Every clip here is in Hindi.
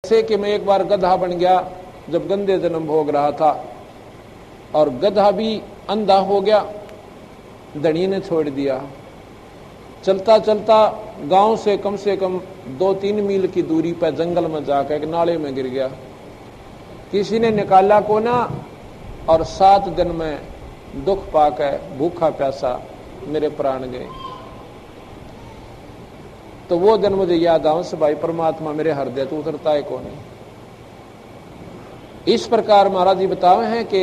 जैसे कि मैं एक बार गधा बन गया जब गंदे जन्म भोग रहा था, और गधा भी अंधा हो गया, धनी ने छोड़ दिया। चलता चलता गांव से कम 2-3 मील की दूरी पर जंगल में जाकर एक नाले में गिर गया। किसी ने निकाला को ना, और 7 दिन में दुख पाकर भूखा प्यासा मेरे प्राण गए। तो वो दिन मुझे याद आऊं से भाई परमात्मा मेरे हृदय तो उतरता है कौन। इस प्रकार महाराज जी बतावे हैं कि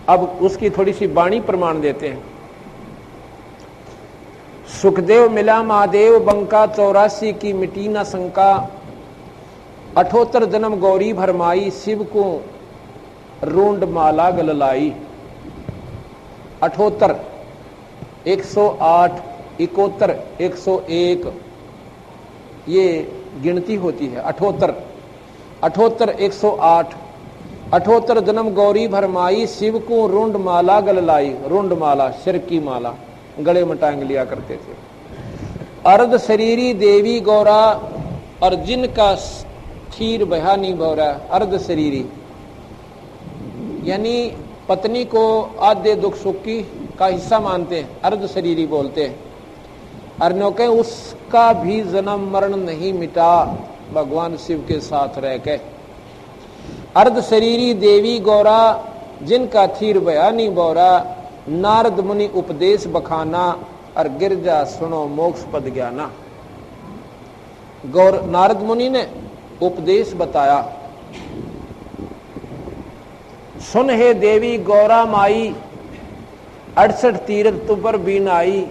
अब उसकी थोड़ी सी वाणी प्रमाण देते हैं। सुखदेव मिला महादेव बंका 84 की मिटी न शंका, 78 जन्म गौरी भरमाई, शिव को रूंड माला गललाई। 78 108 71 101 ये गिनती होती है। 78 108 78 जन्म गौरी भरमाई, शिव को रुंड माला गललाई। रुंड माला सिर की माला गले में टांग लिया करते थे। अर्ध शरीरी देवी गौरा, और जिनका क्षीर बहा नहीं भौरा। अर्ध शरीरी यानी पत्नी को आधे दुख सुख की का हिस्सा मानते हैं, अर्ध शरीरी बोलते हैं। अर्नो के उसका भी जन्म मरण नहीं मिटा, भगवान शिव के साथ रह के। अर्ध शरीरी देवी गौरा, जिनका थीर बया नहीं बोरा। नारद मुनि उपदेश बखाना, और गिरजा सुनो मोक्ष पद ज्ञाना। नारद मुनि ने उपदेश बताया। सुन हे देवी गौरा माई, 68 तीर्थ तुम पर बीन आई।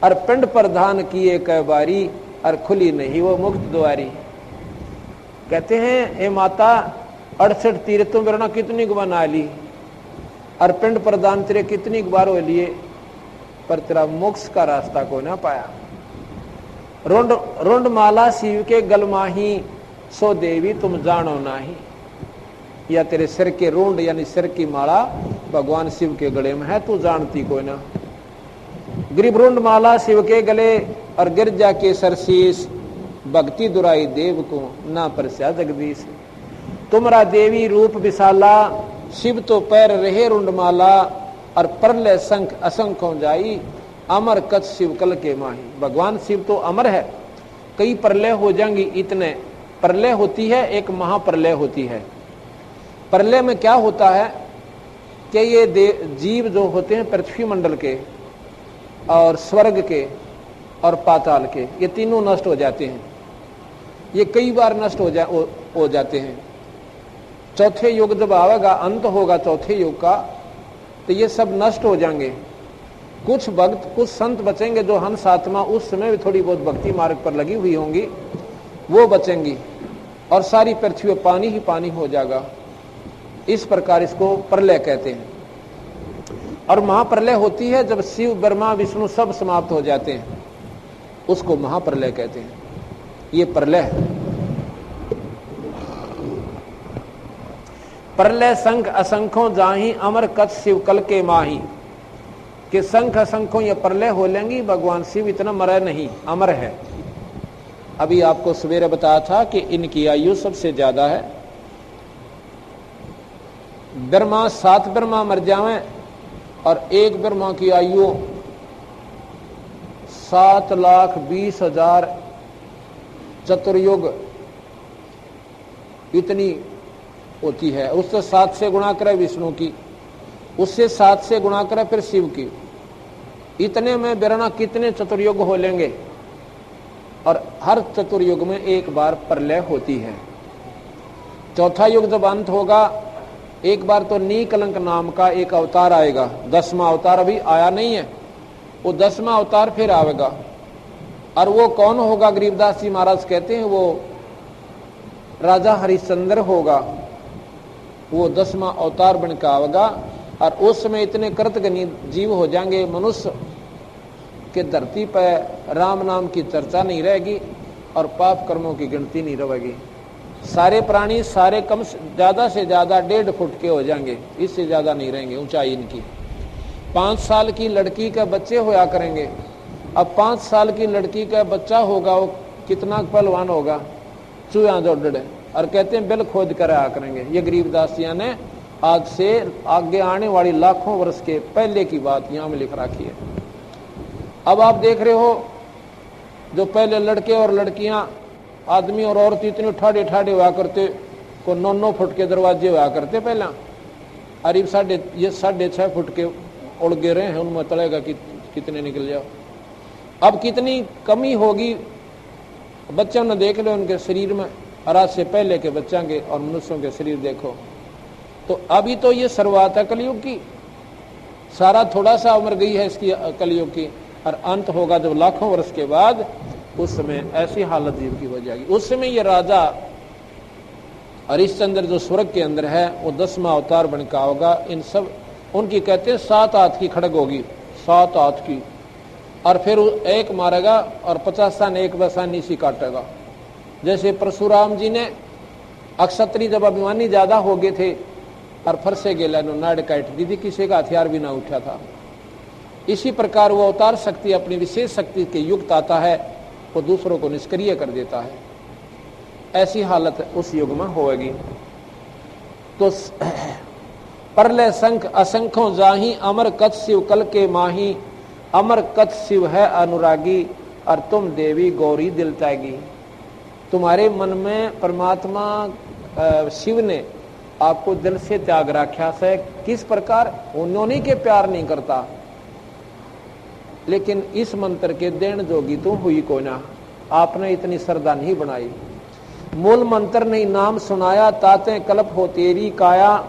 और पिंड प्रधान किए कै बारी, और खुली नहीं वो मुक्त द्वारी। कहते हैं हे माता 68 तीर्थ तुम मेरा कितनी बना ली, और पिंड प्रधान तेरे कितनी बार हो लिए, पर तेरा मोक्ष का रास्ता को ना पाया। रुंड माला शिव के गलमाही, सो देवी तुम जानो नाही। या तेरे सिर के रुंड यानी सिर की माला भगवान शिव के गले में है, तू जानती कोई ना। गिरिभरुंड माला शिव के गले, और गिरजा के सरशीस, भक्ति दुराई देव को ना परस्या जगदीश। तुमरा देवी रूप विशाला, शिव तो पैर रहे रुंडमाला। और प्रलय संख असंख्यों जाई, अमर कच्छ शिव कल के माही। भगवान शिव तो अमर है, कई प्रलय हो जाएंगी। इतने प्रलय होती है, एक महाप्रलय होती है। प्रलय में क्या होता है कि ये जीव जो होते हैं पृथ्वी मंडल के, और स्वर्ग के, और पाताल के, ये तीनों नष्ट हो जाते हैं। ये कई बार नष्ट हो जाते हैं। चौथे युग जब आवेगा, अंत होगा चौथे युग का, तो ये सब नष्ट हो जाएंगे। कुछ भक्त कुछ संत बचेंगे जो हंस आत्मा उस समय भी थोड़ी बहुत भक्ति मार्ग पर लगी हुई होंगी, वो बचेंगी, और सारी पृथ्वी में पानी ही पानी हो जाएगा। इस प्रकार इसको प्रलय कहते हैं। और महाप्रलय होती है जब शिव ब्रह्मा विष्णु सब समाप्त हो जाते हैं, उसको महाप्रलय कहते हैं। ये प्रलय है। प्रलय संख असंख्यों जाही, अमर कच्छ शिव कल के माही। कि संख असंख्यों ये प्रलय हो लेंगी, भगवान शिव इतना मरे नहीं, अमर है। अभी आपको सवेरे बताया था कि इनकी आयु सबसे ज्यादा है। ब्रह्मा 7 ब्रह्मा मर जावें, और एक ब्रह्मा की आयु 7,20,000 चतुर्युग इतनी होती है। उससे 7 से गुणा करे विष्णु की, उससे 7 से गुणा करे फिर शिव की। इतने में बिरना कितने चतुर्युग हो लेंगे। और हर चतुर्युग में एक बार प्रलय होती है। चौथा युग जब अंत होगा, एक बार तो नीकलंक नाम का एक अवतार आएगा। 10वां अवतार अभी आया नहीं है, वो 10वां अवतार फिर आएगा। और वो कौन होगा? गरीबदास जी महाराज कहते हैं वो राजा हरिश्चंद्र होगा। वो 10वां अवतार बन के आवेगा, और उस समय इतने कृतघ्नी जीव हो जाएंगे मनुष्य के धरती पर राम नाम की चर्चा नहीं रहेगी, और पाप कर्मों की गिनती नहीं रहेगी। सारे प्राणी सारे कम ज्यादा से ज्यादा 1.5 फुट के हो जाएंगे, इससे ज्यादा नहीं रहेंगे ऊंचाई इनकी। 5 साल की लड़की के बच्चे होया करेंगे। अब 5 साल की लड़की का बच्चा होगा, वो कितना पहलवान होगा, चूहा जोड़े, और कहते हैं बिल खोद कर आया करेंगे। ये गरीबदास जी ने आज से आगे आने वाली लाखों वर्ष के पहले की बात यहां में लिख रखी है। अब आप देख रहे हो जो पहले लड़के और लड़कियां, आदमी और औरत इतने ठाड़े ठाड़े हुआ करते, को 9-9 फुट के दरवाजे हुआ करते पहला, अरे ये 6.5 फुट के उड़ गे रहे हैं, उनमें तड़ेगा कि कितने निकल जाओ। अब कितनी कमी होगी, बच्चों ने देख लो उनके शरीर में, और आज से पहले के बच्चों के और मनुष्यों के शरीर देखो। तो अभी तो ये शुरुआत है कलयुग की, सारा थोड़ा सा उम्र गई है इसकी कलयुग की, और अंत होगा जब लाखों वर्ष के बाद, उस समय ऐसी हालत जीव की हो जाएगी। उस समय ये राजा हरिश्चंद्र जो स्वर्ग के अंदर है वो 10वां अवतार बन का होगा। इन सब उनकी कहते हैं 7 हाथ की खड़ग होगी, 7 हाथ की, और फिर एक मारेगा और 50 सन एक वैसा नीसी काटेगा। जैसे परशुराम जी ने अक्षत्री जब अभिमानी ज्यादा हो गए थे और फरसे गेला नाड़ काट दी थी, किसी का हथियार भी ना उठा था। इसी प्रकार वो अवतार शक्ति अपनी विशेष शक्ति के युक्त आता है, वो दूसरों को निष्क्रिय कर देता है। ऐसी हालत उस युग में होगी। तो परलय संख असंख्यों जाही, अमर कथ शिव कल के माही, अमर कथ शिव है अनुरागी, और तुम देवी गौरी दिल त्यागी। तुम्हारे मन में परमात्मा शिव ने आपको दिल से त्याग रखा है। किस प्रकार? उन्होंने के प्यार नहीं करता, लेकिन इस मंत्र के देन जोगी तुम हुई को ना, आपने इतनी श्रद्धा नहीं बनाई। मूल मंत्र नहीं नाम सुनाया, ताते कल्प हो तेरी काया,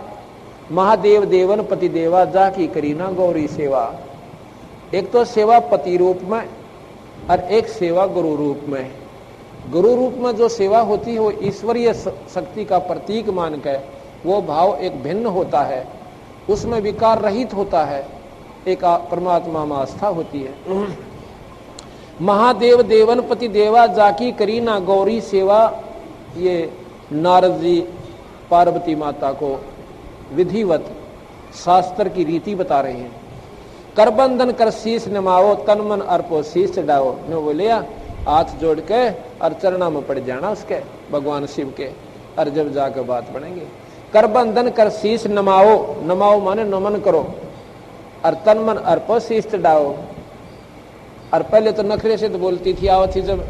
महादेव देवन पति देवा, जा की करीना गौरी सेवा। एक तो सेवा पति रूप में और एक सेवा गुरु रूप में। गुरु रूप में जो सेवा होती है वो ईश्वरीय शक्ति का प्रतीक मानकर वो भाव एक भिन्न होता है, उसमें विकार रहित होता है, एक परमात्मा में आस्था होती है। महादेव देवन पति देवा, जाकी करीना गौरी सेवा। ये नारद जी पार्वती माता को विधिवत शास्त्र की रीति बता रहे हैं। करबंधन कर शीश नमाओ, तन मन अर्पो शीश चढ़ाओ। ने बोले हाथ जोड़ के और चरणा में पड़ जाना उसके भगवान शिव के, और जब जाकर बात बनेंगे। करबंधन कर शीश नमाओ, नमाओ माने नमन करो, और तन मन अर्पो शीश चढ़ाओ। और पहले तो नखरे से तो बोलती थी, आवत थी जब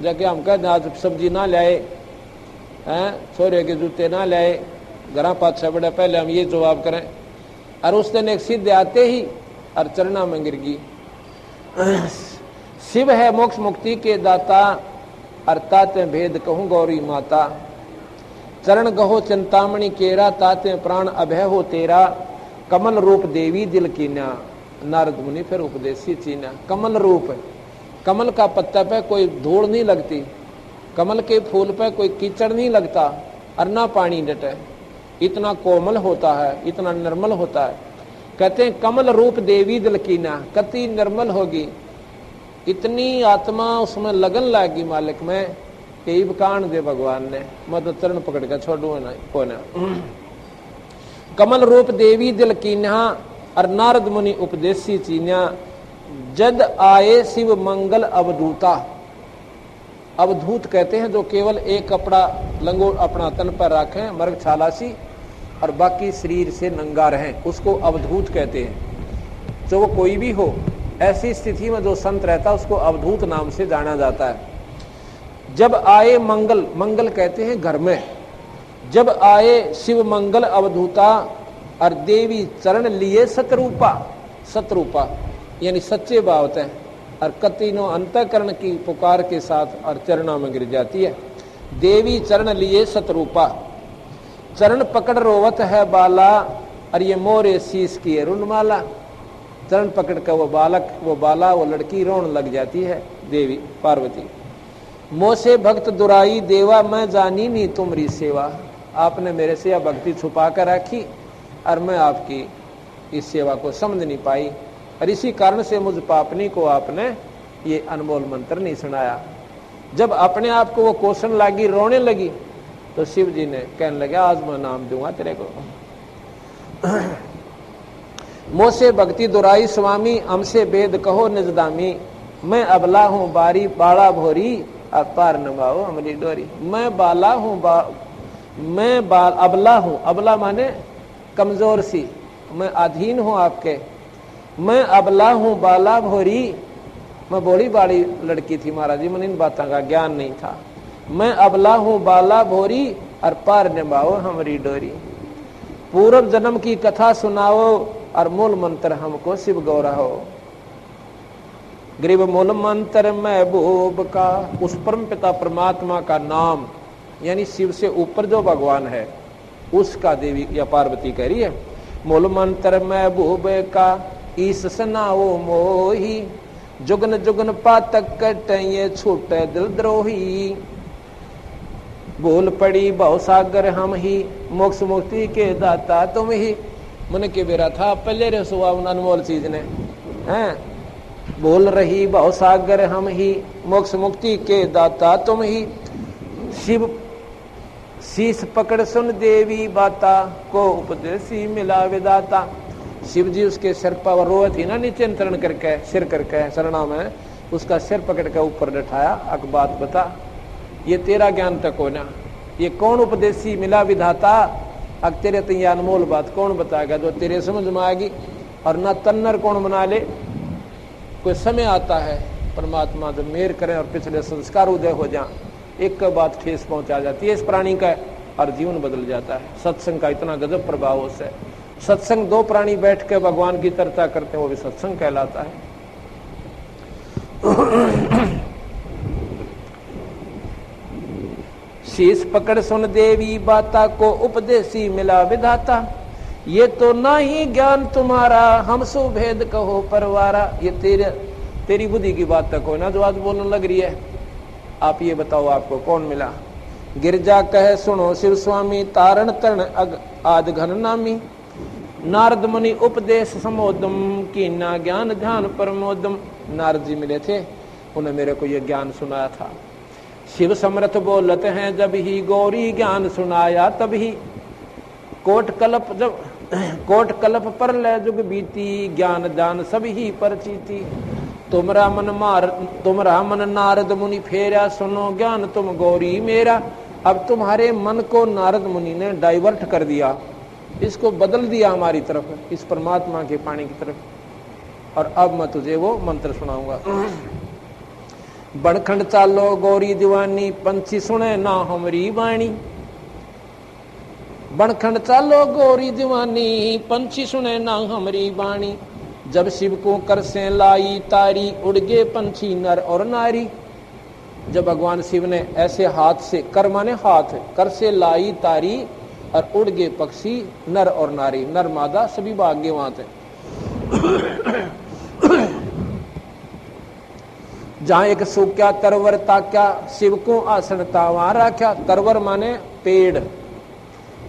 जाके हम कह आज सब्जी ना लाए हैं, छोरे के जूते ना लाए, घर पाछा बड़ा, पहले हम ये जवाब करें। और उस दिन एक सिद्ध आते ही और चरणा में गिर गई। शिव है मोक्ष मुक्ति के दाता, अर्थाते भेद कहूं गौरी माता। चरण गहो चिंतामणि केरा, ताते प्राण अभय हो तेरा। कमल रूप देवी दिल कीना, नारद मुनि फिर उपदेशी चीना। कमल रूप, कमल का पत्ता पे कोई धूल नहीं लगती, कमल के फूल पे कोई कीचड़ नहीं लगता, और ना पानी डटे, इतना कोमल होता है, इतना निर्मल होता है। कहते हैं कमल रूप देवी दिल कीना, कति निर्मल होगी, इतनी आत्मा उसमें लगन लागी मालिक में कि इब कान दे भगवान ने, मैं तो चरण पकड़ कर छोड़ू ना कोना। कमल रूप देवी दिल कीन्हा, और नारद मुनि उपदेशी चीन्या। जद आए शिव मंगल अवधूता। अवधूत कहते हैं जो केवल एक कपड़ा लंगोट अपना तन पर रखें, मर्ग छालासी, और बाकी शरीर से नंगा रहें, उसको अवधूत कहते हैं। जो वो कोई भी हो, ऐसी स्थिति में जो संत रहता है उसको अवधूत नाम से जाना जाता है। जब आए मंगल, मंगल कहते हैं घर में, जब आए शिव मंगल अवधूता, और देवी चरण लिए सतरूपा। सतरूपा यानी सच्चे भाव है, और कतिनो अंतःकरण की पुकार के साथ और चरणों में गिर जाती है। देवी चरण लिए सतरूपा, चरण पकड़ रोवत है बाला, और ये मोरे शीश की है रुंडमाला। चरण पकड़ कर वो बालक, वो बाला, वो लड़की रोने लग जाती है देवी पार्वती। मोसे भक्त दुराई देवा, मैं जानी नहीं तुम्हारी सेवा। आपने मेरे से यह भक्ति छुपा कर रखी, और मैं आपकी इस सेवा को समझ नहीं पाई, और इसी कारण से मुझ पापनी को आपने ये अनमोल मंत्र नहीं सुनाया। जब अपने आप को वो कोसन लगी, रोने लगी, तो शिव जी ने कहने लगे आज मैं नाम दूंगा तेरे को। मोसे भक्ति दुराई स्वामी, हमसे वेद कहो निजदामी। मैं अबला हूं बारी बाड़ा भोरी, अब पार नभाओ हमारी डोरी। मैं बाला हूँ अबला हूँ, अबला माने कमजोर सी, मैं अधीन हूँ आपके। मैं अबला हूँ बाला भोरी, मैं बड़ी बाड़ी लड़की थी महाराज जी, मैंने इन बातों का ज्ञान नहीं था। मैं अबला हूँ बाला भोरी और पार निभाओ हमारी डोरी। पूर्व जन्म की कथा सुनाओ और मूल मंत्र हमको शिव गौराहो। गरीब मूल मंत्र महबूब का, उस परम पिता परमात्मा का नाम, यानी शिव से ऊपर जो भगवान है उसका देवी या पार्वती कह रही है। मूल मंत्र महबूब का ईस सनाओ मोही, जुगन जुगन पातक कट ये छूटे दिल द्रोही। भूल पड़ी भव सागर हम ही, मोक्ष मुक्ति के दाता तुम ही। मन के बेरा था पहले रे सुहा उन अनमोल चीज ने हैं। बोल रही भव सागर हम ही, मोक्ष मुक्ति के दाता तुम ही। शिव शीश पकड़ सुन देवी बाता, को उपदेशी मिला विदाता। शिव जी उसके सिर पर रोए थी ना, नीचे तरण करके सिर करके शरणा में, उसका सिर पकड़ के ऊपर बैठाया। अक बात बता, ये तेरा ज्ञान तक हो ना, ये कौन उपदेशी मिला विधाता। अब तेरे तो ये अनमोल बात कौन बताएगा जो तेरे समझ में आएगी। और ना तन्नर कौन बना ले। कोई समय आता है परमात्मा जब मेहर करें और पिछले संस्कार उदय हो जाए, एक बात ठेस पहुंचा जाती है इस प्राणी का और जीवन बदल जाता है। सत्संग का इतना गजब प्रभाव उससे। सत्संग दो प्राणी बैठ के भगवान की चर्चा करते हैं, वो भी सत्संग कहलाता है। शीश पकड़ सुन देवी बाता, को उपदेशी मिला विधाता। ये तो ना ही ज्ञान तुम्हारा, हम सुभेद कहो परवारा। ये तेरी बुद्धि की बात तक हो ना जो आज बोलने लग रही है। आप ये बताओ आपको कौन मिला। गिरजा कहे सुनो शिव स्वामी, तारण तरण आद घन नामी। नारद मुनि उपदेश समोदम, कीना ज्ञान ध्यान परमोदम। नारद जी मिले थे, उन्हें मेरे को ये ज्ञान सुनाया था। शिव समर्थ बोलते हैं जब ही, गौरी ज्ञान सुनाया तब ही। कोट कलप पर ले जुग बीती, ज्ञान दान सब ही परचीती। तुमरा मन नारद मुनि फेरा, सुनो ज्ञान तुम गौरी मेरा। अब तुम्हारे मन को नारद मुनि ने डाइवर्ट कर दिया, इसको बदल दिया हमारी तरफ, इस परमात्मा के पानी की तरफ। और अब मैं तुझे वो मंत्र सुनाऊंगा। बनखंड चालो गौरी दीवानी, पंछी सुने ना हमारी वाणी। बनखंड चालो गौरी दीवानी, पंछी सुने ना हमारी वाणी। जब शिव को कर से लाई तारी, उड़ गए पंछी नर और नारी। जब भगवान शिव ने ऐसे हाथ से, कर माने हाथ, कर से लाई तारी और उड़ गए पक्षी नर और नारी। नर मादा सभी भाग्य वहां थे। जहां एक सूख्या तरवर ताक्या, शिव को आसन तावा राख्या। तरवर माने पेड़,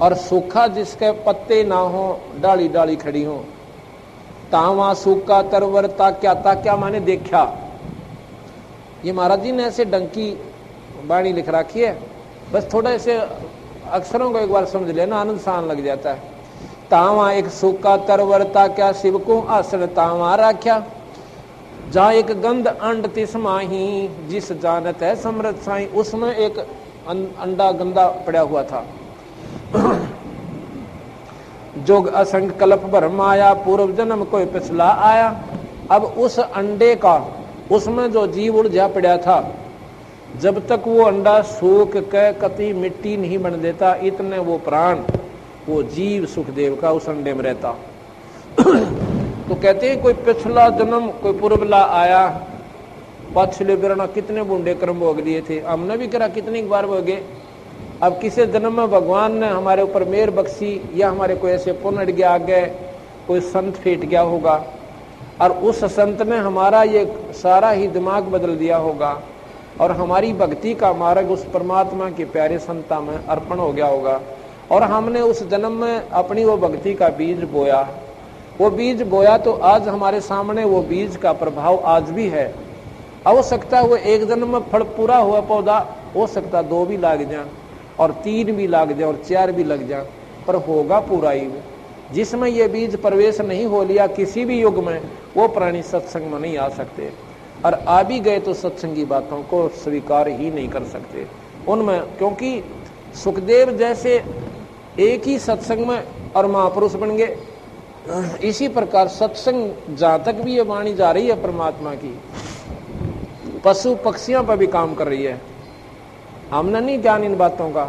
और सूखा जिसके पत्ते ना हो, डाली डाली खड़ी हो। तावा सूखा तरवर ताक्या, ताक्या माने देखा। ये महाराज जी ने ऐसे डंकी बाणी लिख रखी है, बस थोड़ा ऐसे अक्षरों को एक बार समझ लेना, आनंद सान लग जाता है। तावा एक सूखा तरवर ताक्या, शिव को आसन तावा राख्या। जहाँ एक गंध अंड तिसमाही, जिस जानत है समृत साई। उसमें एक अंडा गंदा पड़ा हुआ था। जोग असंग कल्प भर माया, पूर्व जन्म कोई पिछला आया। अब उस अंडे का, उसमें जो जीव उलझा पड़ा था, जब तक वो अंडा सूख के कति मिट्टी नहीं बन देता, इतने वो प्राण, वो जीव सुखदेव का उस अंडे में रहता। तो कहते हैं कोई पिछला जन्म कोई पूर्वला आया, पछले बिरना कितने बूंदे कर्म भोग दिए थे, हमने भी करा कितनी बार भोगे। अब किसी जन्म में भगवान ने हमारे ऊपर मेहर बख्शी, या हमारे कोई ऐसे पुण्य गया आगे, कोई संत फेट गया होगा, और उस संत ने हमारा ये सारा ही दिमाग बदल दिया होगा, और हमारी भक्ति का मार्ग उस परमात्मा के प्यारे संता में अर्पण हो गया होगा, और हमने उस जन्म में अपनी वो भक्ति का बीज बोया। वो बीज बोया तो आज हमारे सामने वो बीज का प्रभाव आज भी है। हो सकता है वो एक जन्म में फल पूरा हुआ पौधा, हो सकता है 2 भी लाग जाए, और 3 भी लाग जाए, और 4 भी लग जाए, पर होगा पूरा ही। जिसमें ये बीज प्रवेश नहीं हो लिया किसी भी युग में, वो प्राणी सत्संग में नहीं आ सकते। और आ भी गए तो सत्संगी बातों को स्वीकार ही नहीं कर सकते उनमें, क्योंकि सुखदेव जैसे एक ही सत्संग में और महापुरुष बन गए, इसी प्रकार सत्संग जहां तक भी ये वाणी जा रही है परमात्मा की, पशु पक्षियों पर भी काम कर रही है। हमने नहीं ज्ञान इन बातों का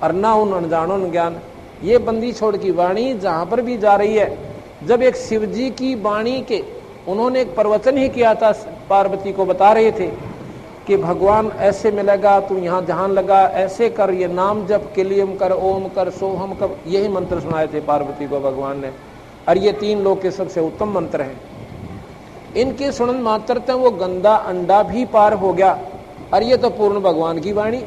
और ना उन अनजानों ने ज्ञान। ये बंदी छोड़ की वाणी जहां पर भी जा रही है, जब एक शिव जी की वाणी के उन्होंने एक प्रवचन ही किया था, पार्वती को बता रहे थे कि भगवान ऐसे मिलेगा, तू यहाँ ध्यान लगा, ऐसे कर, ये नाम जप, किलियम कर, ओम कर, सोहम कर, यही मंत्र सुनाए थे पार्वती को भगवान ने। और ये 3 लोक के सबसे उत्तम मंत्र हैं। इनके सुनन मात्रता वो गंदा अंडा भी पार हो गया। और ये तो पूर्ण भगवान की वाणी,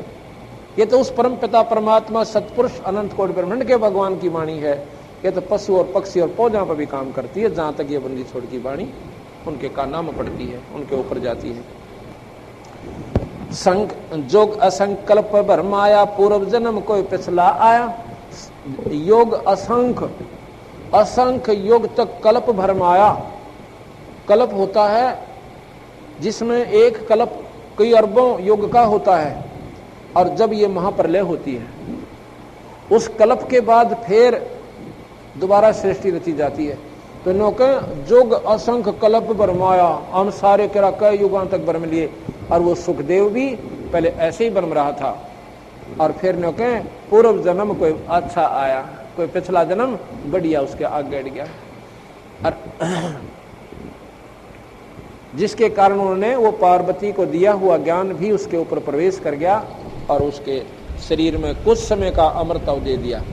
ये तो उस परम पिता परमात्मा सतपुरुष अनंत कोटि ब्रह्मांड के भगवान की वाणी है। ये तो पशु और पक्षी और पौधों पर भी काम करती है। जहां तक ये बंदी छोड़ की वाणी उनके काना में पड़ती है, उनके ऊपर जाती है। जोग असंकल्प भरमाया, पूर्व जन्म कोई पिछला आया। योग असंख्य योग तक कल्प भरमाया। कल्प होता है जिसमें एक कल्प कई अरबों युग का होता है, और जब ये महाप्रलय होती है उस कल्प के बाद फिर दोबारा सृष्टि रची जाती है। तो नौके जोग असंख्य कल्प भरमाया, हम सारे करा कई युगों तक भरम लिए। और वो सुखदेव भी पहले ऐसे ही भरम रहा था, और फिर नौके पूर्व जन्म कोई अच्छा आया, कोई पिछला जन्म बढ़िया उसके आगे अड़ गया, और जिसके कारण उन्होंने वो पार्वती को दिया हुआ ज्ञान भी उसके ऊपर प्रवेश कर गया और उसके शरीर में कुछ समय का अमृतत्व दे दिया।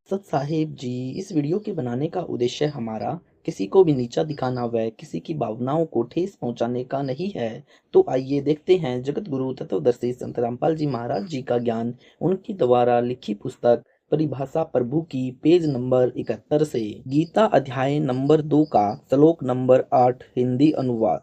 सत साहिब जी, इस वीडियो के बनाने का उद्देश्य हमारा किसी को भी नीचा दिखाना व किसी की भावनाओं को ठेस पहुंचाने का नहीं है। तो आइए देखते हैं जगत गुरु तत्वदर्शी संत रामपाल जी महाराज जी का ज्ञान, उनकी द्वारा लिखी पुस्तक परिभाषा प्रभु की, पेज नंबर 71 से। गीता अध्याय नंबर 2 का श्लोक नंबर 8 हिंदी अनुवाद।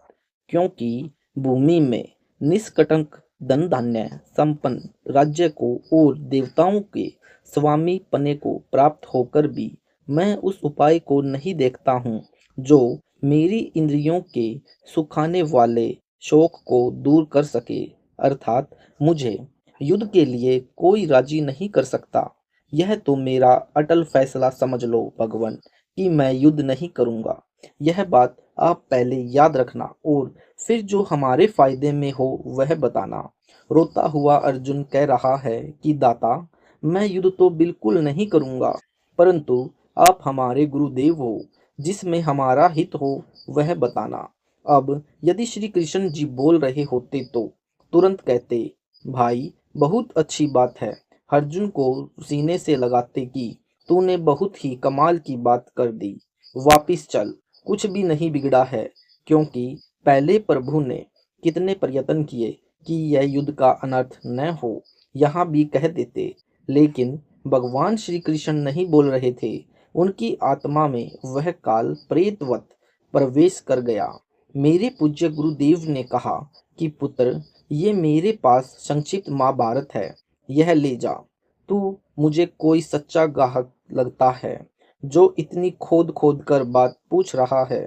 क्योंकि भूमि में निष्कटंक धन धान्य संपन्न राज्य को और देवताओं के स्वामी पने को प्राप्त होकर भी मैं उस उपाय को नहीं देखता हूँ जो मेरी इंद्रियों के सुखाने वाले शोक को दूर कर सके। अर्थात मुझे युद्ध के लिए कोई राजी नहीं कर सकता। यह तो मेरा अटल फैसला समझ लो भगवान कि मैं युद्ध नहीं करूँगा। यह बात आप पहले याद रखना और फिर जो हमारे फायदे में हो वह बताना। रोता हुआ अर्जुन कह रहा है कि दाता, मैं युद्ध तो बिल्कुल नहीं करूँगा, परंतु आप हमारे गुरुदेव हो, जिसमें हमारा हित हो वह बताना। अब यदि श्री कृष्ण जी बोल रहे होते तो तुरंत कहते, भाई बहुत अच्छी बात है। अर्जुन को सीने से लगाते कि तूने बहुत ही कमाल की बात कर दी, वापिस चल, कुछ भी नहीं बिगड़ा है। क्योंकि पहले प्रभु ने कितने प्रयत्न किए कि यह युद्ध का अनर्थ न हो, यहाँ भी कह देते, लेकिन भगवान श्री कृष्ण नहीं बोल रहे थे। उनकी आत्मा में वह काल प्रेतवत प्रवेश कर गया। मेरे पूज्य गुरुदेव ने कहा कि पुत्र, ये मेरे पास संक्षिप्त महाभारत है, यह ले जा। तू मुझे कोई सच्चा ग्राहक लगता है जो इतनी खोद खोद कर बात पूछ रहा है।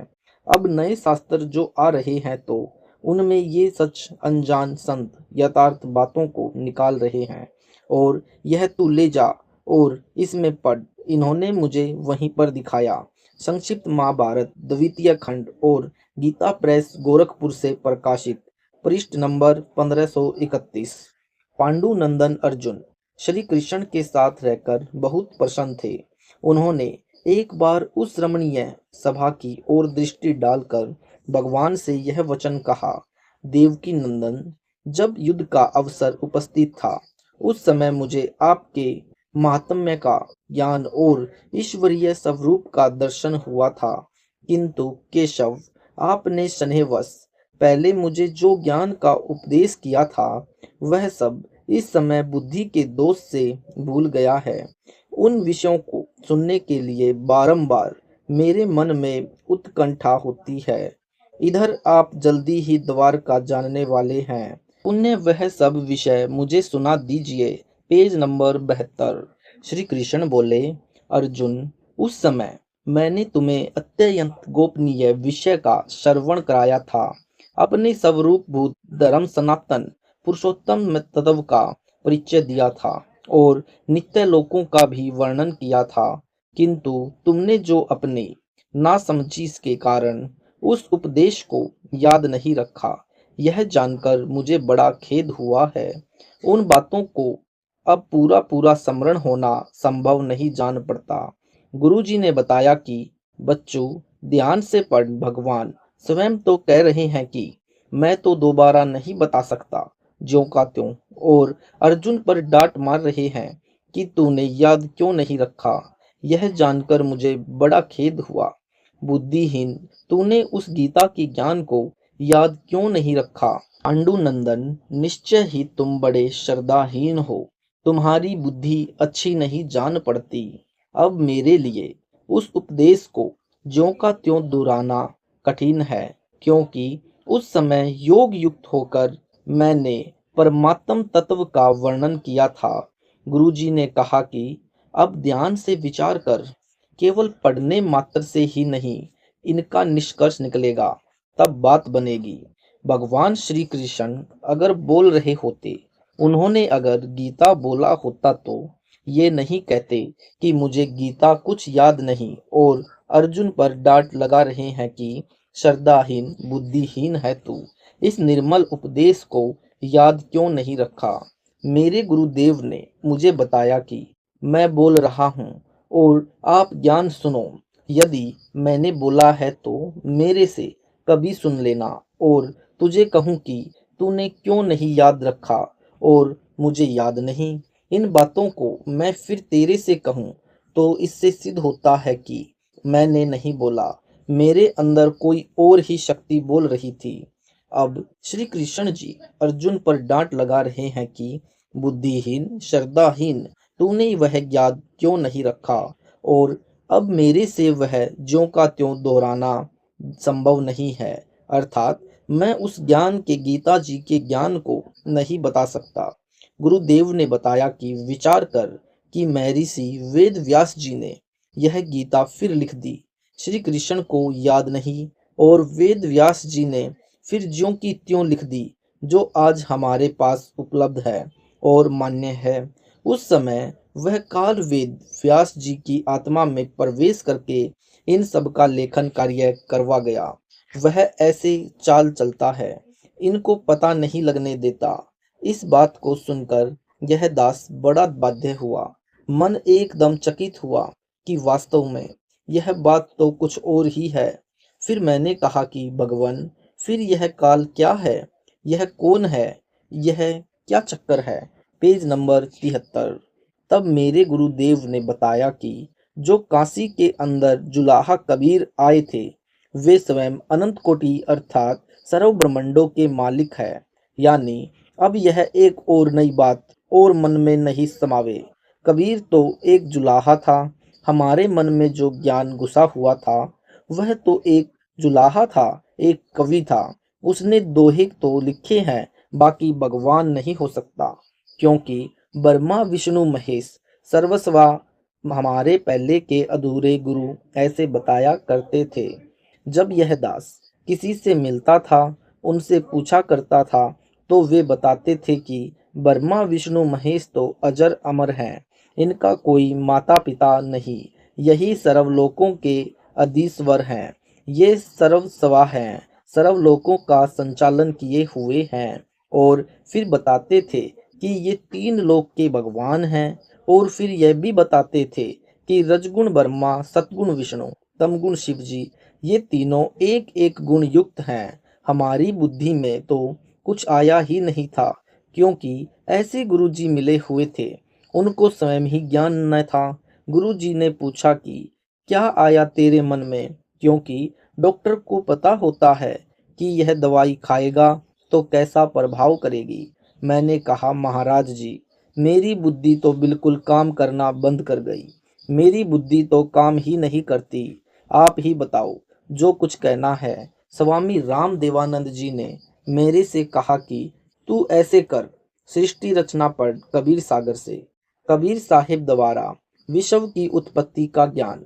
अब नए शास्त्र जो आ रहे हैं तो उनमें ये सच अनजान संत यथार्थ बातों को निकाल रहे हैं, और यह तू ले जा और इसमें पढ़। इन्होंने मुझे वहीं पर दिखाया। संक्षिप्त महाभारत द्वितीय खंड और गीता प्रेस गोरखपुर से प्रकाशित, पृष्ठ नंबर 1531। पांडुनंदन अर्जुन श्री कृष्ण के साथ रहकर बहुत प्रसन्न थे। उन्होंने एक बार उस रमणीय सभा की ओर दृष्टि डालकर भगवान से यह वचन कहा, देवकी नंदन, जब युद्ध का अवसर उपस्थित था उस समय मुझे आपके महात्म्य का ज्ञान और ईश्वरीय स्वरूप का दर्शन हुआ था, किंतु केशव, आपने स्नेहवश पहले मुझे जो ज्ञान का उपदेश किया था वह सब इस समय बुद्धि के दोष से भूल गया है। उन विषयों को सुनने के लिए बारंबार मेरे मन में उत्कंठा होती है। इधर आप जल्दी ही द्वारका जानने वाले हैं, उन्हें वह सब विषय मुझे सुना दीजिए। Page number 72। श्री कृष्ण बोले, अर्जुन, उस समय मैंने तुम्हें अत्यंत गोपनीय विषय का श्रवण कराया था। अपने स्वरूप भूत धर्म सनातन पुरुषोत्तम तत्व का परिचय दिया था और नित्य लोकों का भी वर्णन किया था, किंतु तुमने जो अपने नासमझी के कारण उस उपदेश को याद नहीं रखा, यह जानकर मुझे बड़ा खेद हुआ है। उन बातों को अब पूरा पूरा स्मरण होना संभव नहीं जान पड़ता। गुरुजी ने बताया कि बच्चों, ध्यान से पढ़, भगवान स्वयं तो कह रहे हैं कि मैं तो दोबारा नहीं बता सकता ज्यों का त्यों, और अर्जुन पर डांट मार रहे हैं कि तूने याद क्यों नहीं रखा। यह जानकर मुझे बड़ा खेद हुआ। बुद्धिहीन, तूने उस गीता की ज्ञान को याद क्यों नहीं रखा। पांडु नंदन, निश्चय ही तुम बड़े श्रद्धाहीन हो, तुम्हारी बुद्धि अच्छी नहीं जान पड़ती। अब मेरे लिए उस उपदेश को ज्यों का त्यों दोहराना कठिन है, क्योंकि उस समय योग युक्त होकर मैंने परमात्म तत्व का वर्णन किया था। गुरुजी ने कहा कि अब ध्यान से विचार कर, केवल पढ़ने मात्र से ही नहीं इनका निष्कर्ष निकलेगा, तब बात बनेगी। भगवान श्री कृष्ण अगर बोल रहे होते, उन्होंने अगर गीता बोला होता तो ये नहीं कहते कि मुझे गीता कुछ याद नहीं, और अर्जुन पर डांट लगा रहे हैं कि श्रद्धाहीन, बुद्धिहीन है तू, इस निर्मल उपदेश को याद क्यों नहीं रखा। मेरे गुरुदेव ने मुझे बताया कि मैं बोल रहा हूँ और आप ज्ञान सुनो। यदि मैंने बोला है तो मेरे से कभी सुन लेना, और तुझे कहूँ कि तूने क्यों नहीं याद रखा और मुझे याद नहीं। इन बातों को मैं फिर तेरे से कहूँ तो इससे सिद्ध होता है कि मैंने नहीं बोला, मेरे अंदर कोई और ही शक्ति बोल रही थी। अब श्री कृष्ण जी अर्जुन पर डांट लगा रहे हैं कि बुद्धिहीन, श्रद्धाहीन, तूने वह याद क्यों नहीं रखा, और अब मेरे से वह ज्यों का त्यों दोहराना संभव नहीं है। अर्थात मैं उस ज्ञान के, गीता जी के ज्ञान को नहीं बता सकता। गुरुदेव ने बताया कि विचार कर कि महर्षि वेद व्यास जी ने यह गीता फिर लिख दी, श्री कृष्ण को याद नहीं, और वेद व्यास जी ने फिर ज्यों की त्यों लिख दी, जो आज हमारे पास उपलब्ध है और मान्य है। उस समय वह काल वेद व्यास जी की आत्मा में प्रवेश करके इन सब का लेखन कार्य करवा गया। वह ऐसे चाल चलता है, इनको पता नहीं लगने देता। इस बात को सुनकर यह दास बड़ा बाध्य हुआ। मन एकदम चकित हुआ कि वास्तव में यह बात तो कुछ और ही है। फिर मैंने कहा कि भगवान, फिर यह काल क्या है, यह कौन है, यह क्या चक्कर है। Page number 73। तब मेरे गुरुदेव ने बताया कि जो काशी के अंदर जुलाहा कबीर आए थे, वे स्वयं अनंत कोटि अर्थात सर्व ब्रह्मांडों के मालिक है। यानी अब यह एक और नई बात और मन में नहीं समावे। कबीर तो एक जुलाहा था, हमारे मन में जो ज्ञान घुसा हुआ था वह तो एक जुलाहा था, एक कवि था। उसने दोहे तो लिखे हैं, बाकी भगवान नहीं हो सकता, क्योंकि ब्रह्मा विष्णु महेश सर्वस्वा हमारे पहले के अधूरे गुरु ऐसे बताया करते थे। जब यह दास किसी से मिलता था, उनसे पूछा करता था, तो वे बताते थे कि ब्रह्मा विष्णु महेश तो अजर अमर हैं, इनका कोई माता पिता नहीं, यही सर्वलोकों के अधीश्वर हैं, ये सर्वस्वा हैं, सर्वलोकों का संचालन किए हुए हैं। और फिर बताते थे कि ये तीन लोक के भगवान हैं, और फिर यह भी बताते थे कि रजगुण ब्रह्मा, सतगुण विष्णु, तमगुण शिव जी, ये तीनों एक एक गुण युक्त हैं। हमारी बुद्धि में तो कुछ आया ही नहीं था, क्योंकि ऐसे गुरुजी मिले हुए थे, उनको स्वयं ही ज्ञान न था। गुरुजी ने पूछा कि क्या आया तेरे मन में, क्योंकि डॉक्टर को पता होता है कि यह दवाई खाएगा तो कैसा प्रभाव करेगी। मैंने कहा, महाराज जी, मेरी बुद्धि तो बिल्कुल काम करना बंद कर गई, मेरी बुद्धि तो काम ही नहीं करती। आप ही बताओ जो कुछ कहना है। स्वामी राम देवानंद जी ने मेरे से कहा कि तू ऐसे कर, सृष्टि रचना पढ़ कबीर सागर से, कबीर साहिब द्वारा विश्व की उत्पत्ति का ज्ञान।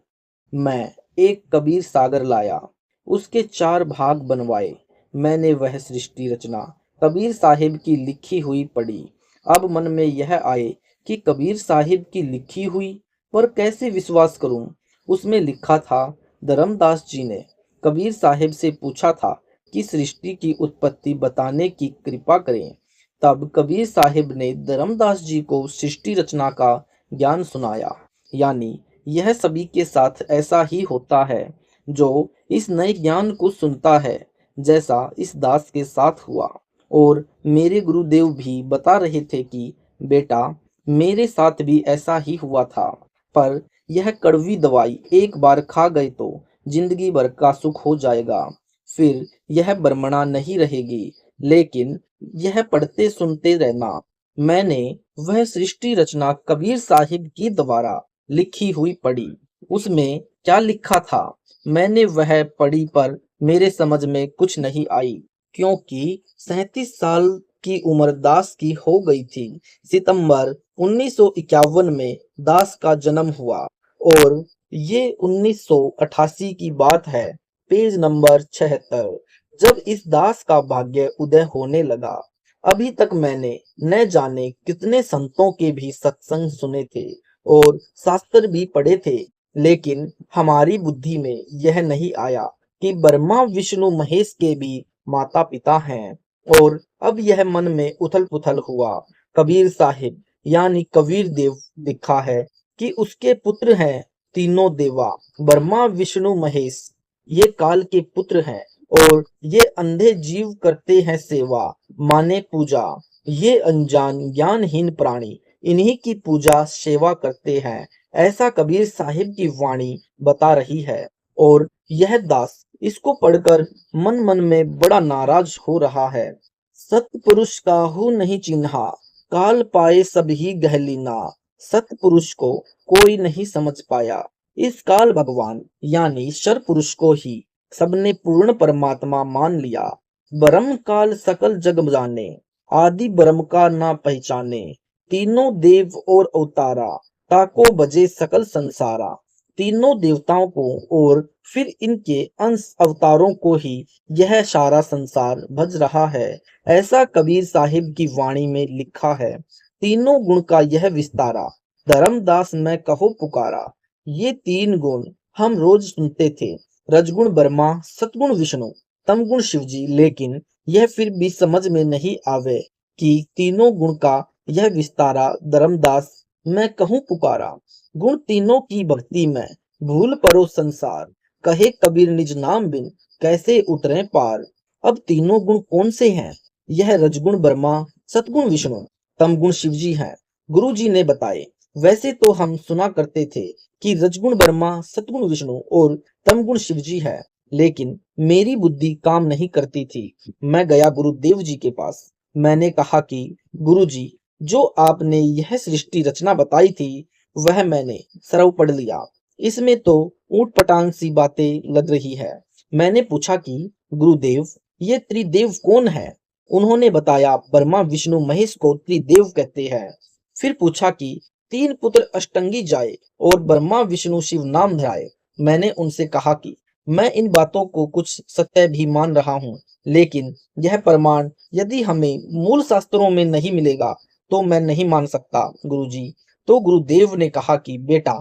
मैं एक कबीर सागर लाया, उसके 4 भाग बनवाए, मैंने वह सृष्टि रचना कबीर साहिब की लिखी हुई पढ़ी। अब मन में यह आए कि कबीर साहिब की लिखी हुई पर कैसे विश्वास करूं। उसमें लिखा था, धर्मदास जी ने कबीर साहिब से पूछा था कि सृष्टि की उत्पत्ति बताने की कृपा करें। तब कबीर साहिब ने धर्मदास जी को सृष्टि रचना का ज्ञान सुनाया। यानी यह सभी के साथ ऐसा ही होता है। जो इस नए ज्ञान को सुनता है, जैसा इस दास के साथ हुआ। और मेरे गुरुदेव भी बता रहे थे कि बेटा, मेरे साथ भी ऐसा ही हुआ था। पर यह कड़वी दवाई एक बार खा गए तो जिंदगी भर का सुख हो जाएगा। फिर यह बरमणा नहीं रहेगी। लेकिन यह पढ़ते सुनते रहना। मैंने वह सृष्टि रचना कबीर साहिब की द्वारा लिखी हुई पढ़ी। उसमें क्या लिखा था मैंने वह पढ़ी, पर मेरे समझ में कुछ नहीं आई, क्योंकि 37 साल की उम्र दास की हो गई थी। सितंबर 1951 में दास का जन्म हुआ और ये 1988 की बात है। Page number 76। जब इस दास का भाग्य उदय होने लगा। अभी तक मैंने न जाने कितने संतों के भी सत्संग सुने थे और शास्त्र भी पढ़े थे, लेकिन हमारी बुद्धि में यह नहीं आया कि ब्रह्मा विष्णु महेश के भी माता पिता हैं। और अब यह मन में उथल पुथल हुआ। कबीर साहिब यानी कबीर देव लिखा है कि उसके पुत्र हैं तीनों देवा, ब्रह्मा विष्णु महेश। ये काल के पुत्र हैं और ये अंधे जीव करते हैं सेवा, माने पूजा। ये अनजान ज्ञानहीन प्राणी इन्हीं की पूजा सेवा करते हैं, ऐसा कबीर साहिब की वाणी बता रही है। और यह दास इसको पढ़कर मन मन में बड़ा नाराज हो रहा है। सतपुरुष काहू नहीं चिन्हा, काल पाए सभी गहलीना। सतपुरुष को कोई नहीं समझ पाया। इस काल भगवान यानी शर पुरुष को ही सबने पूर्ण परमात्मा मान लिया। ब्रह्म काल सकल जग जाने, आदि ब्रह्म का ना पहचाने। तीनों देव और अवतारा, ताको बजे सकल संसारा। तीनों देवताओं को और फिर इनके अंश अवतारों को ही यह सारा संसार भज रहा है, ऐसा कबीर साहिब की वाणी में लिखा है। तीनों गुण का यह विस्तारा, धर्मदास मैं कहो पुकारा। ये तीन गुण हम रोज सुनते थे, रजगुण ब्रह्मा, सतगुण विष्णु, तमगुण शिव जी। लेकिन यह फिर भी समझ में नहीं आवे कि तीनों गुण का यह विस्तारा, धर्मदास मैं कहूँ पुकारा। गुण तीनों की भक्ति में भूल परो संसार, कहे कबीर निज नाम बिन कैसे उतरे पार। अब तीनों गुण कौन से हैं? यह रजगुण ब्रह्मा, सतगुण विष्णु, तमगुण शिव जी हैं। गुरु जी ने बताए। वैसे तो हम सुना करते थे कि रजगुण ब्रह्मा, सतगुण विष्णु और तमगुण शिव जी है, लेकिन मेरी बुद्धि काम नहीं करती थी। मैं गया गुरुदेव जी के पास। मैंने कहा कि गुरु जी, जो आपने यह सृष्टि रचना बताई थी वह मैंने सरव पढ़ लिया। इसमें तो ऊट पटांग सी बातें लग रही है। मैंने पूछा कि गुरुदेव, ये त्रिदेव कौन है? उन्होंने बताया, ब्रह्मा विष्णु महेश को त्रिदेव कहते हैं। फिर पूछा कि तीन पुत्र अष्टंगी जाए और ब्रह्मा विष्णु शिव नाम धराए। मैंने उनसे कहा कि मैं इन बातों को कुछ सत्य भी मान रहा हूँ, लेकिन यह प्रमाण यदि हमें मूल शास्त्रों में नहीं मिलेगा तो मैं नहीं मान सकता गुरुजी। तो गुरुदेव ने कहा कि बेटा,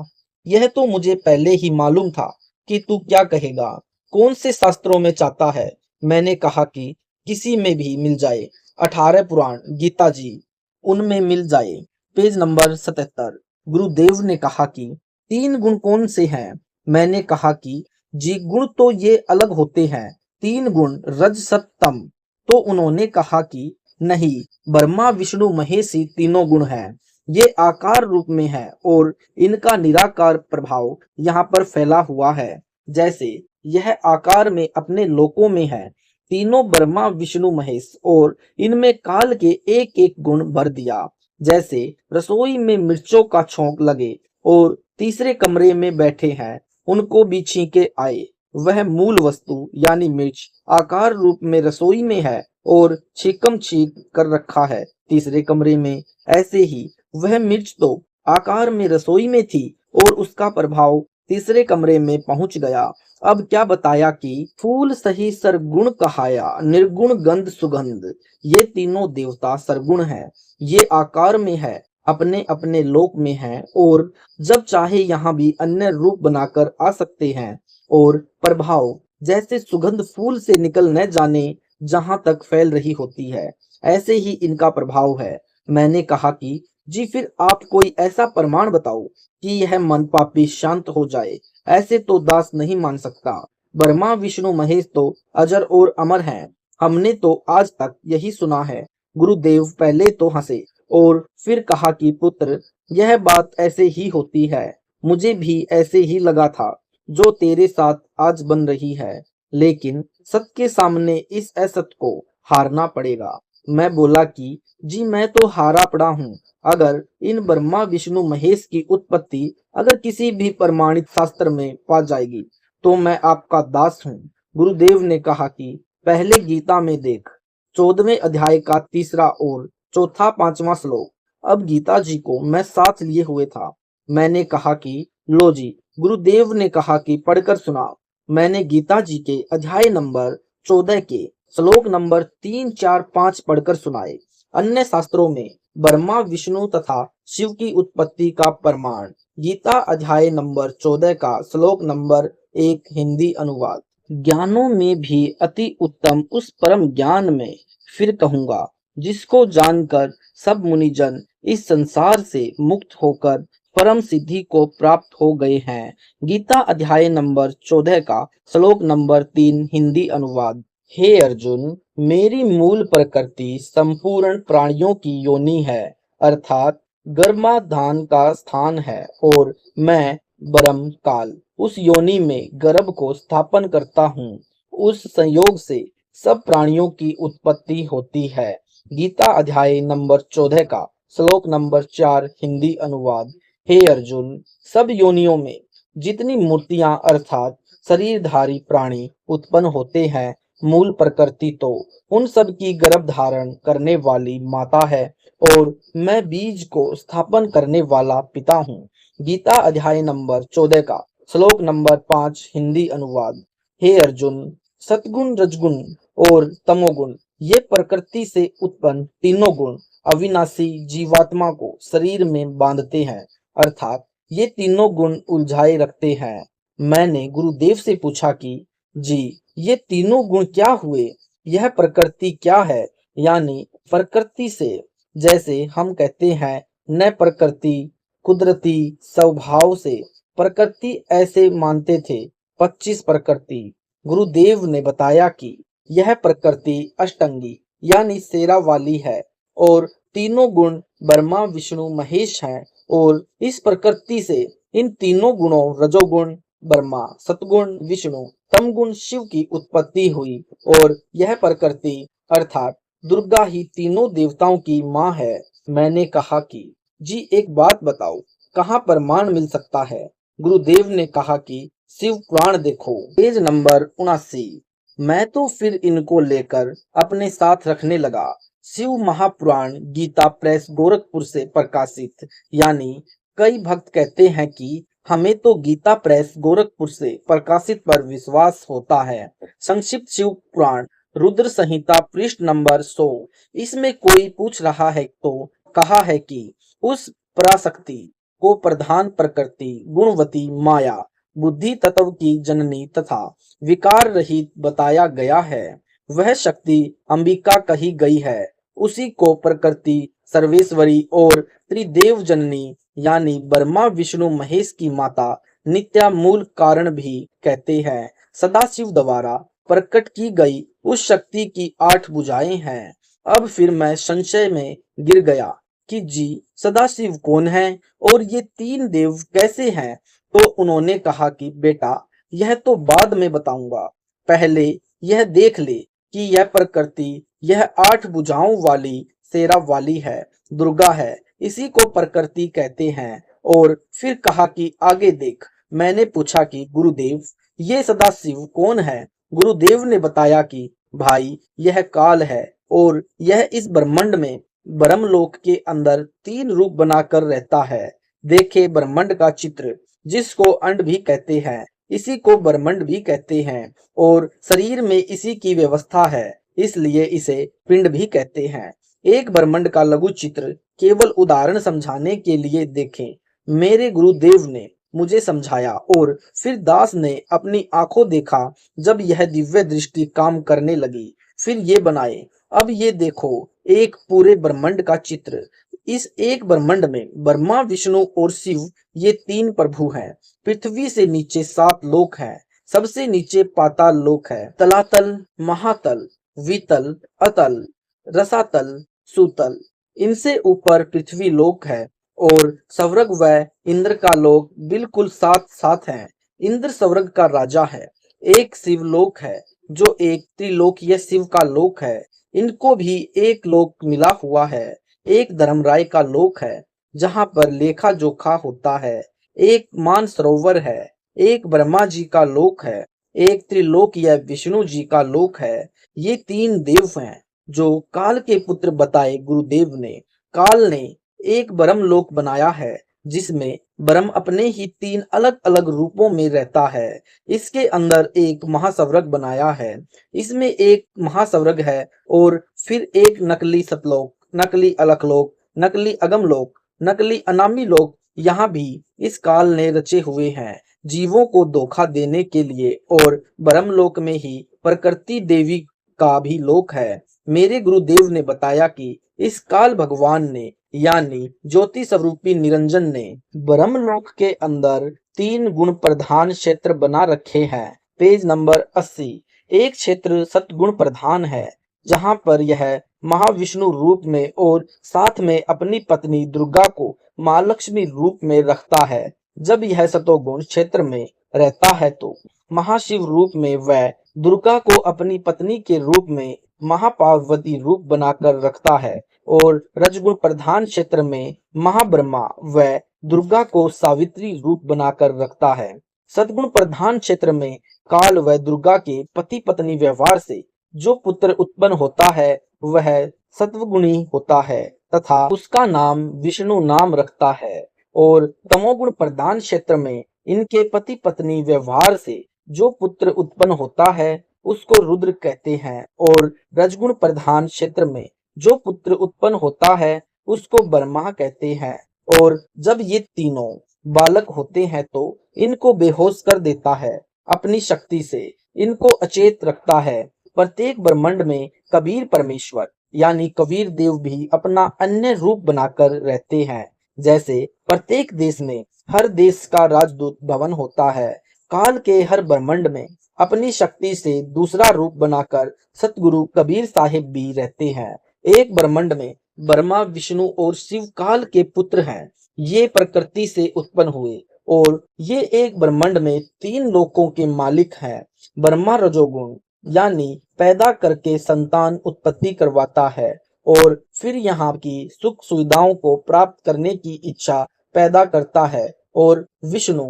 यह तो मुझे पहले ही मालूम था कि तू क्या कहेगा। कौन से शास्त्रों में चाहता है? मैंने कहा कि किसी में भी मिल जाए। 18 पुराण, गीता जी, उनमें मिल जाए। Page number 77। गुरुदेव ने कहा कि तीन गुण कौन से हैं? मैंने कहा कि जी, गुण तो ये अलग होते हैं, तीन गुण रज सत तम। तो उन्होंने कहा कि नहीं, ब्रह्मा विष्णु महेश ही तीनों गुण हैं। ये आकार रूप में है और इनका निराकार प्रभाव यहाँ पर फैला हुआ है। जैसे यह आकार में अपने लोकों में है। तीनों ब्रह्मा विष्णु महेश और इनमें काल के एक एक गुण भर दिया। जैसे रसोई में मिर्चों का छोंक लगे और तीसरे कमरे में बैठे हैं, उनको भी छींके आए। वह मूल वस्तु यानी मिर्च आकार रूप में रसोई में है और छीकम छीक कर रखा है तीसरे कमरे में। ऐसे ही वह मिर्च तो आकार में रसोई में थी और उसका प्रभाव तीसरे कमरे में पहुंच गया। अब क्या बताया कि फूल सही सरगुण कहाया, निर्गुण गंध सुगंध। ये तीनों देवता सरगुण है, ये आकार में है, अपने अपने लोक में है और जब चाहे यहाँ भी अन्य रूप बनाकर आ सकते हैं। और प्रभाव जैसे सुगंध फूल से निकल न जाने जहां तक फैल रही होती है, ऐसे ही इनका प्रभाव है। मैंने कहा कि जी फिर आप कोई ऐसा प्रमाण बताओ कि यह मन पापी शांत हो जाए। ऐसे तो दास नहीं मान सकता। ब्रह्मा विष्णु महेश तो अजर और अमर हैं, हमने तो आज तक यही सुना है। गुरुदेव पहले तो हंसे और फिर कहा कि पुत्र, यह बात ऐसे ही होती है, मुझे भी ऐसे ही लगा था जो तेरे साथ आज बन रही है, लेकिन सत्य के सामने इस असत्य को हारना पड़ेगा। मैं बोला कि जी मैं तो हारा पड़ा हूँ। अगर इन ब्रह्मा विष्णु महेश की उत्पत्ति अगर किसी भी प्रमाणित शास्त्र में पा जाएगी तो मैं आपका दास हूँ। गुरुदेव ने कहा कि पहले गीता में देख, 14वें अध्याय का 3रा और चौथा 5वां श्लोक। अब गीता जी को मैं साथ लिए हुए था। मैंने कहा कि लो जी। गुरुदेव ने कहा कि पढ़कर सुनाओ। मैंने गीता जी के अध्याय नंबर 14 के श्लोक नंबर 3, 4, 5 पढ़कर सुनाए। अन्य शास्त्रों में ब्रह्मा विष्णु तथा शिव की उत्पत्ति का प्रमाण, गीता अध्याय नंबर 14 का श्लोक नंबर 1 हिंदी अनुवाद। ज्ञानों में भी अति उत्तम उस परम ज्ञान में फिर कहूंगा, जिसको जानकर सब मुनिजन इस संसार से मुक्त होकर परम सिद्धि को प्राप्त हो गए हैं। गीता अध्याय नंबर 14 का श्लोक नंबर 3 हिंदी अनुवाद। हे अर्जुन, मेरी मूल प्रकृति संपूर्ण प्राणियों की योनि है, अर्थात गर्भाधान का स्थान है और मैं ब्रह्म काल उस योनि में गर्भ को स्थापन करता हूँ। उस संयोग से सब प्राणियों की उत्पत्ति होती है। गीता अध्याय नंबर 14 का श्लोक नंबर 4 हिंदी अनुवाद। हे अर्जुन, सब योनियों में जितनी मूर्तियां अर्थात शरीरधारी प्राणी उत्पन्न होते हैं, मूल प्रकृति तो उन सब की गर्भ धारण करने वाली माता है और मैं बीज को स्थापन करने वाला पिता हूँ। गीता अध्याय नंबर 14 का श्लोक नंबर 5 हिंदी अनुवाद। हे अर्जुन, सतगुण रजगुण और तमोगुण ये प्रकृति से उत्पन्न तीनों गुण अविनाशी जीवात्मा को शरीर में बांधते हैं, अर्थात ये तीनों गुण उलझाए रखते हैं। मैंने गुरुदेव से पूछा कि जी ये तीनों गुण क्या हुए, यह प्रकृति क्या है? यानी प्रकृति से जैसे हम कहते हैं न प्रकृति, कुदरती स्वभाव से प्रकृति ऐसे मानते थे 25 प्रकृति। गुरुदेव ने बताया कि यह प्रकृति अष्टंगी यानी शेरा वाली है और तीनों गुण ब्रह्मा विष्णु महेश हैं और इस प्रकृति से इन तीनों गुणों रजोगुण ब्रह्मा, सतगुण विष्णु, तमगुण शिव की उत्पत्ति हुई और यह प्रकृति अर्थात दुर्गा ही तीनों देवताओं की माँ है। मैंने कहा कि जी एक बात बताओ, कहाँ प्रमाण मिल सकता है? गुरुदेव ने कहा कि शिव पुराण देखो, पेज नंबर 79। मैं तो फिर इनको लेकर अपने साथ रखने लगा। शिव महापुराण गीता प्रेस गोरखपुर से प्रकाशित। यानी कई भक्त कहते हैं कि हमें तो गीता प्रेस गोरखपुर से प्रकाशित पर विश्वास होता है। संक्षिप्त शिव पुराण रुद्र संहिता पृष्ठ नंबर 100। इसमें कोई पूछ रहा है तो कहा है कि उस पराशक्ति को प्रधान प्रकृति गुणवती माया बुद्धि तत्व की जननी तथा विकार रहित बताया गया है। वह शक्ति अंबिका कही गई है। उसी को प्रकृति सर्वेश्वरी और त्रिदेव जननी यानी ब्रह्मा विष्णु महेश की माता नित्या मूल कारण भी कहते हैं। सदाशिव द्वारा प्रकट की गई उस शक्ति की 8 भुजाएं हैं। अब फिर मैं संशय में गिर गया कि जी सदाशिव कौन है और ये 3 देव कैसे हैं? तो उन्होंने कहा कि बेटा यह तो बाद में बताऊंगा, पहले यह देख ले कि यह प्रकृति यह 8 भुजाओं वाली शेरा वाली है, दुर्गा है, इसी को प्रकृति कहते हैं। और फिर कहा कि आगे देख। मैंने पूछा कि गुरुदेव ये सदाशिव कौन है? गुरुदेव ने बताया कि भाई यह काल है और यह इस ब्रह्मांड में ब्रह्मलोक के अंदर 3 रूप बनाकर रहता है। देखे ब्रह्मांड का चित्र, जिसको अंड भी कहते हैं, इसी को ब्रह्मांड भी कहते हैं, और शरीर में इसी की व्यवस्था है, इसलिए इसे पिंड भी कहते हैं। एक ब्रह्मांड का लघु चित्र केवल उदाहरण समझाने के लिए देखें। मेरे गुरुदेव ने मुझे समझाया और फिर दास ने अपनी आंखों देखा। जब यह दिव्य दृष्टि काम करने लगी, फिर ये बनाए। अब ये देखो, एक पूरे ब्रह्मांड का चित्र। इस एक ब्रह्मांड में ब्रह्मा, विष्णु और शिव, ये तीन प्रभु हैं। पृथ्वी से नीचे 7 लोक हैं। सबसे नीचे पाताल लोक है। तलातल, महातल, वितल, अतल, रसातल, सुतल। इनसे ऊपर पृथ्वी लोक है और स्वर्ग व इंद्र का लोक बिल्कुल साथ साथ है। इंद्र स्वर्ग का राजा है। एक शिवलोक है जो एक त्रिलोकीय शिव का लोक है। इनको भी एक लोक मिला हुआ है। एक धर्मराय का लोक है जहाँ पर लेखा जोखा होता है। एक मानसरोवर है। एक ब्रह्मा जी का लोक है। एक त्रिलोकीय विष्णु जी का लोक है। ये 3 देव हैं जो काल के पुत्र बताए गुरुदेव ने। काल ने एक ब्रह्म लोक बनाया है जिसमें ब्रह्म अपने ही 3 अलग अलग रूपों में रहता है। इसके अंदर एक महास्वर्ग बनाया है। इसमें एक महास्वर्ग है और फिर एक नकली सतलोक, नकली अलखलोक, नकली अगमलोक, नकली अनामी लोक यहाँ भी इस काल ने रचे हुए हैं जीवों को धोखा देने के लिए। और ब्रह्मलोक में ही प्रकृति देवी का भी लोक है। मेरे गुरुदेव ने बताया कि इस काल भगवान ने यानी ज्योति स्वरूपी निरंजन ने ब्रह्मलोक के अंदर 3 गुण प्रधान क्षेत्र बना रखे हैं। Page number 80। एक क्षेत्र सतगुण प्रधान है जहां पर यह महाविष्णु रूप में और साथ में अपनी पत्नी दुर्गा को महालक्ष्मी रूप में रखता है। जब यह सतोगुण क्षेत्र में रहता है तो महाशिव रूप में वह दुर्गा को अपनी पत्नी के रूप में महापार्वती रूप बनाकर रखता है। और रजगुण प्रधान क्षेत्र में महाब्रह्मा व दुर्गा को सावित्री रूप बनाकर रखता है। सतगुण प्रधान क्षेत्र में काल व दुर्गा के पति पत्नी व्यवहार से जो पुत्र उत्पन्न होता है वह सत्वगुणी होता है तथा उसका नाम विष्णु नाम रखता है। और तमोगुण प्रधान क्षेत्र में इनके पति पत्नी व्यवहार से जो पुत्र उत्पन्न होता है उसको रुद्र कहते हैं। और रजगुण प्रधान क्षेत्र में जो पुत्र उत्पन्न होता है उसको ब्रह्मा कहते हैं। और जब ये तीनों बालक होते हैं तो इनको बेहोश कर देता है अपनी शक्ति से, इनको अचेत रखता है। प्रत्येक ब्रह्मांड में कबीर परमेश्वर यानी कबीर देव भी अपना अन्य रूप बनाकर रहते हैं। जैसे प्रत्येक देश में हर देश का राजदूत भवन होता है। काल के हर ब्रह्मांड में अपनी शक्ति से दूसरा रूप बनाकर सतगुरु कबीर साहिब भी रहते हैं। एक ब्रह्मांड में ब्रह्मा, विष्णु और शिव काल के पुत्र हैं। ये प्रकृति से उत्पन्न हुए और ये एक ब्रह्मांड में 3 लोकों के मालिक हैं। ब्रह्मा रजोगुण यानी पैदा करके संतान उत्पत्ति करवाता है और फिर यहाँ की सुख सुविधाओं को प्राप्त करने की इच्छा पैदा करता है। और विष्णु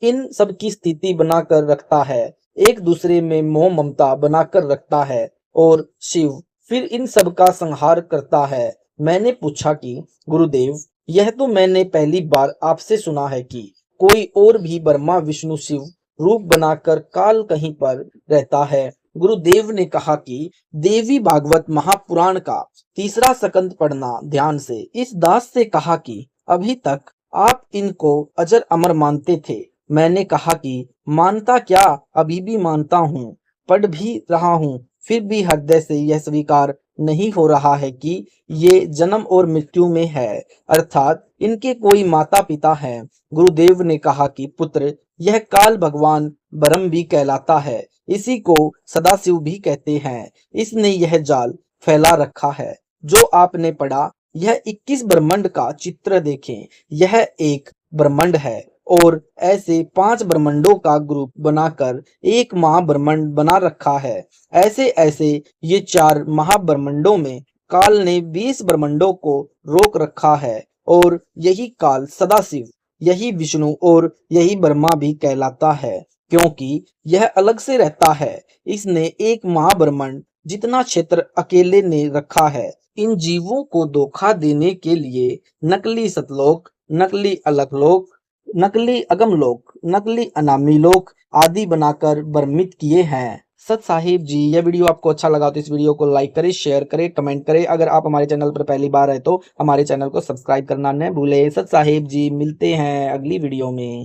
इन सब की स्थिति बनाकर रखता है, एक दूसरे में मोह ममता बनाकर रखता है। और शिव फिर इन सब का संहार करता है। मैंने पूछा कि गुरुदेव, यह तो मैंने पहली बार आपसे सुना है कि कोई और भी ब्रह्मा विष्णु शिव रूप बनाकर काल कहीं पर रहता है। गुरुदेव ने कहा कि देवी भागवत महापुराण का 3रा स्कंद पढ़ना ध्यान से। इस दास से कहा कि अभी तक आप इनको अजर अमर मानते थे। मैंने कहा कि मानता क्या, अभी भी मानता हूँ, पढ़ भी रहा हूँ, फिर भी हृदय से यह स्वीकार नहीं हो रहा है कि ये जन्म और मृत्यु में है, अर्थात इनके कोई माता पिता हैं। गुरुदेव ने कहा कि पुत्र, यह काल भगवान ब्रह्म भी कहलाता है, इसी को सदाशिव भी कहते हैं। इसने यह जाल फैला रखा है। जो आपने पढ़ा, यह 21 ब्रह्मांड का चित्र देखें। यह एक ब्रह्मांड है और ऐसे 5 ब्रह्मांडों का ग्रुप बनाकर एक महाब्रह्मांड बना रखा है। ऐसे ऐसे ये 4 महाब्रह्मांडों में काल ने 20 ब्रह्मांडों को रोक रखा है। और यही काल सदाशिव, यही विष्णु और यही ब्रह्मा भी कहलाता है, क्योंकि यह अलग से रहता है। इसने एक महाब्रह्मांड जितना क्षेत्र अकेले ने रखा है। इन जीवों को धोखा देने के लिए नकली सतलोक, नकली अलकलोक, नकली अगमलोक, नकली अनामी लोक आदि बनाकर भ्रमित किए हैं। सत साहिब जी, यह वीडियो आपको अच्छा लगा तो इस वीडियो को लाइक करें, शेयर करें, कमेंट करें। अगर आप हमारे चैनल पर पहली बार है तो हमारे चैनल को सब्सक्राइब करना न भूलें। सत साहिब जी, मिलते हैं अगली वीडियो में।